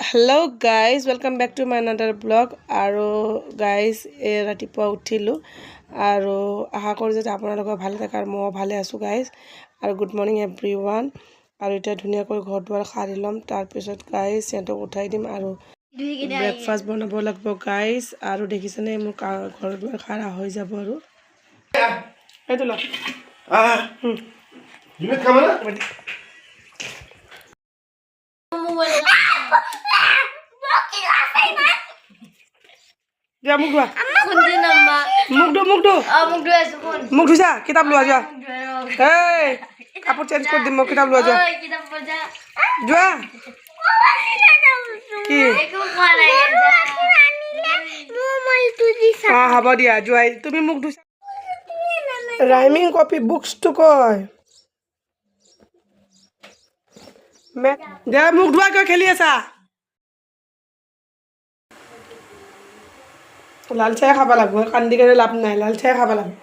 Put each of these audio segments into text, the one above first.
Hello' guys welcome back to my another blog. আৰু guys ৰাতিপুৱা উঠিলোঁ আৰু আশা কৰোঁ যে আপোনালোকৰ ভালে থাকে আৰু ময়ো ভালে আছোঁ গাইজ। আৰু গুড মৰ্ণিং এভৰি ওৱান। আৰু এতিয়া ধুনীয়াকৈ ঘৰ দুৱাৰ সাৰি ল'ম, তাৰপিছত গাইজ সিহঁতক উঠাই দিম আৰু ব্ৰেকফাষ্ট বনাব লাগিব গাইজ। আৰু দেখিছেনে মোৰ ঘৰ দুৱাৰ সাৰা হৈ যাব আৰু এইটো ল যোৱা মুখ ধোৱা, মুখ ধুইছা, কিতাপ লোৱা যোৱা। এই কাপোৰ চেঞ্জ কৰি দিম, মই কিতাপ লোৱা যোৱা যোৱা। কি হ'ব দিয়া যোৱাই, তুমি মুখ ধুইছা। ৰাইমিং কপি বুকছটো কয় দে, মুখ ধোৱা, কিয় খেলি আছা? লাল চাই খাব লাগিব, কান্দি কেনে লাভ নাই, লাল চাই খাব লাগিব।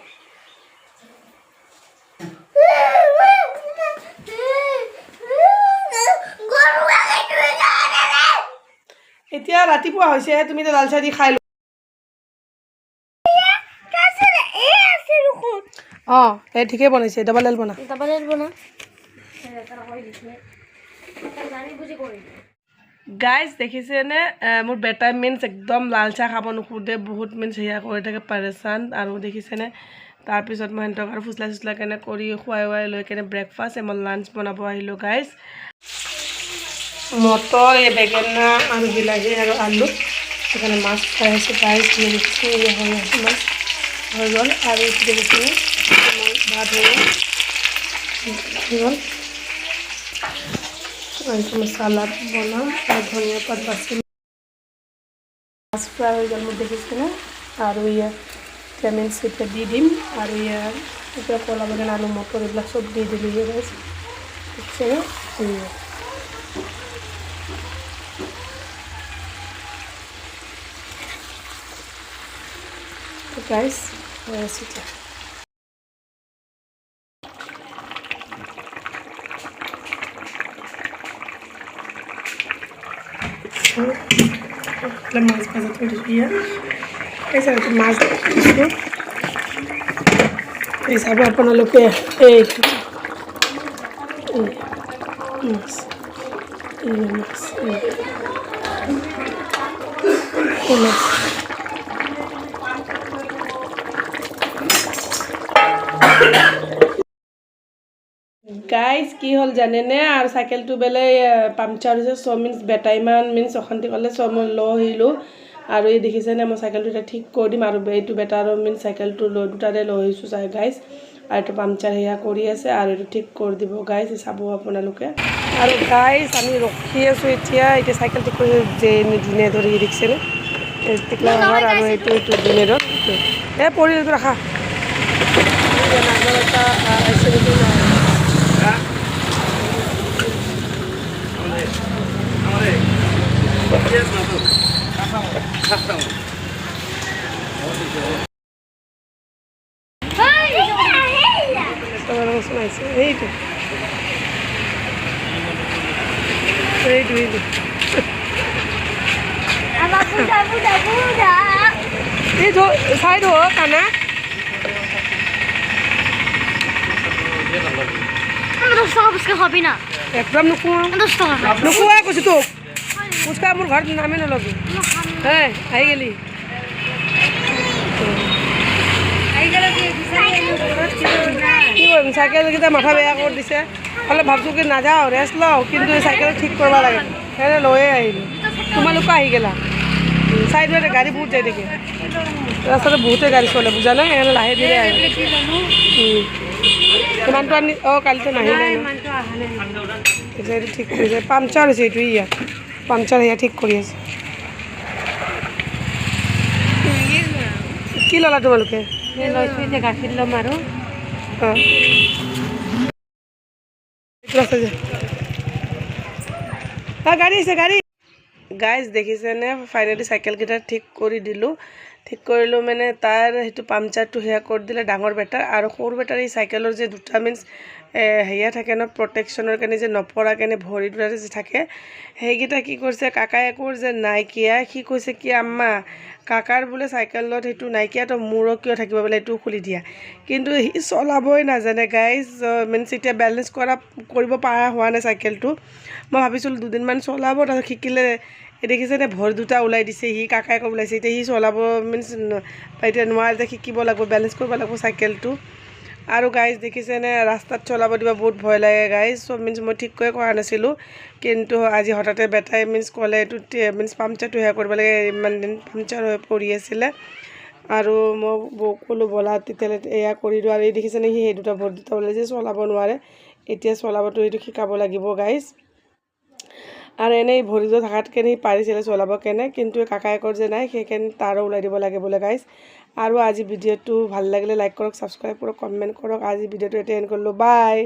এতিয়া ৰাতিপুৱা হৈছে, তুমি লাল চাই দি খাই লো। অঁ এই ঠিকেই বনাইছে, ডাবল এল বনা। গাইজ দেখিছেনে মোৰ বেটাই মিন্স একদম লাল চাহ খাব নোখোধে, বহুত মিন্স সেয়া কৰি থাকে পাৰেচান। আৰু দেখিছেনে তাৰপিছত মই সিহঁতক আৰু ফুচলা চুচলা কেনে কৰি খুৱাই লৈ কেনে ব্ৰেকফাষ্ট মই লাঞ্চ বনাব আহিলোঁ গাইজ। মটৰ, বেঙেনা আৰু বিলাহী আৰু আলু, সেইকাৰণে মাছ ফ্ৰাই আছোঁ গাইজ। মাছ হৈ গ'ল আৰু এইটো দেখিছেনে ভাত হৈ গ'ল। এইটো চালাড বনাম আৰু ধনিয়া পাত বাছি মাছ ফ্ৰাই হৈ গ'ল মোৰ দেখিছেনে। আৰু ইয়াত ভিটামিন চি দি দিম আৰু ইয়াৰ এতিয়া কলা বেঙেনা আলু মটৰ এইবিলাক চব দি দিলোঁ গাইজ, দেখিছেনে। গাইজ হৈ আছে এতিয়া। মাছ ভাজা থৈ দিছোঁ ইয়াত, এই মাছ দিছোঁ। এই চাব আপোনালোকে, এই মাছ গাইজ কি হ'ল জানেনে, আৰু চাইকেলটো বেলে পামচাৰ হৈছে, চ' মিন্স বেটাই ইমান মিন্স অশান্তি কৰিলে, চ' মই লৈ আহিলোঁ। আৰু এই দেখিছেনে মই চাইকেলটো এতিয়া ঠিক কৰি দিম। আৰু এইটো বেটাৰো মিন্স চাইকেলটো দুটাৰে লৈ আহিছোঁ চাই গাইজ। আৰু এইটো পামচাৰ সেয়া কৰি আছে আৰু এইটো ঠিক কৰি দিব গাইজ, চাব আপোনালোকে। আৰু গাইজ আমি ৰখি আছোঁ এতিয়া চাইকেল ঠিক কৰি যে দিনে ধৰি দেখিছেনে টিকলা আৰু এইটো দিনে ধৰ এই পৰিল এইটো ৰাখা নাগৰ এটা এইটো চাই দো কানা খাবি না একদম নোখোৱা কৈছোঁ তোক। ফুচকা মোৰ ঘৰত নামি নলবি, হে আহি গেলি কি কৰিম। চাইকেলকেইটা মাথা বেয়া কৰি দিছে, অলপ ভাবছোঁ কি নাযাওঁ ৰেষ্ট লওঁ, কিন্তু চাইকেল ঠিক কৰিব লাগে সেইকাৰণে লৈয়ে আহিলোঁ। তোমালোকে আহি গেলা চাইডতে গাড়ী বহুত যাই থাকে, ৰাস্তাতে বহুতে গাড়ী চলে বুজা নাই, সেইকাৰণে লাহে ধীৰে আহিলোঁ। ইমানটো আনি কালিতো নাহিলে এইটো ঠিক কৰিছে, পামচাৰ হৈছে এইটো ইয়াত পামচাৰ সেয়া ঠিক কৰি আছে। কি ল'লা তোমালোকে? গাখীৰ ল'ম আৰু গাড়ী আছে গাড়ী। গাইজ দেখিছেনে ফাইনেলি চাইকেলকেইটা ঠিক কৰি দিলোঁ। ঠিক কৰিলোঁ মানে তাৰ সেইটো পামচাৰটো সেয়া কৰি দিলে ডাঙৰ বেটাৰ, আৰু সৰু বেটাৰ এই চাইকেলৰ যে দুটা মিন্স হেৰিয়া থাকে ন প্ৰটেকশ্যনৰ কাৰণে যে নপৰা কাৰণে ভৰি দুটাতে যে থাকে সেইকেইটা কি কৰিছে কাকায়েকৰ যে নাইকিয়া সি কৈছে কি আম্মা কাকাৰ বোলে চাইকেলত সেইটো নাইকিয়া তো মোৰো কিয় থাকিব বোলে এইটো খুলি দিয়া কিন্তু সি চলাবই নাজানে গাইজ মিনছ এতিয়া বেলেঞ্চ কৰিব পৰা হোৱা নাই চাইকেলটো মই ভাবিছিলোঁ দুদিনমান চলাব তাৰপিছত শিকিলে দেখিছেনে ভৰি দুটা ওলাই দিছে সি কাকায়েকক ওলাইছে এতিয়া সি চলাব মিনছ এতিয়া নোৱাৰে যে শিকিব লাগিব বেলেঞ্চ কৰিব লাগিব চাইকেলটো আৰু গাইজ দেখিছেনে ৰাস্তাত চলাব দিব বহুত ভয় লাগে গাইজ চ' মিনছ মই ঠিককৈ কৰা নাছিলোঁ কিন্তু আজি হঠাতে বেটাই মিনছ ক'লে এইটো মিনছ পামচাৰটো সেয়া কৰিব লাগে ইমান দিন পামচাৰ হৈ পৰি আছিলে আৰু মই বৌক ক'লোঁ ব'লা তেতিয়াহ'লে এয়া কৰি দিওঁ আৰু এই দেখিছেনে সি সেই দুটা ভৰি দুটা ওলাইছে চলাব নোৱাৰে এতিয়া চলাবতো এইটো শিকাব লাগিব গাইজ আৰু এনেই ভৰি দুটা থকাতকৈ সি পাৰিছিলে চলাব কেনে কিন্তু কাকায়েকৰ যে নাই সেইকাৰণে তাৰো ওলাই দিব লাগে বোলে গাইজ আৰু আজি ভিডিঅ'টো ভাল লাগিলে লাইক কৰক ছাবস্ক্ৰাইব কৰক কমেণ্ট কৰক আজি ভিডিঅ'টো এতিয়া এণ্ড কৰিলোঁ বাই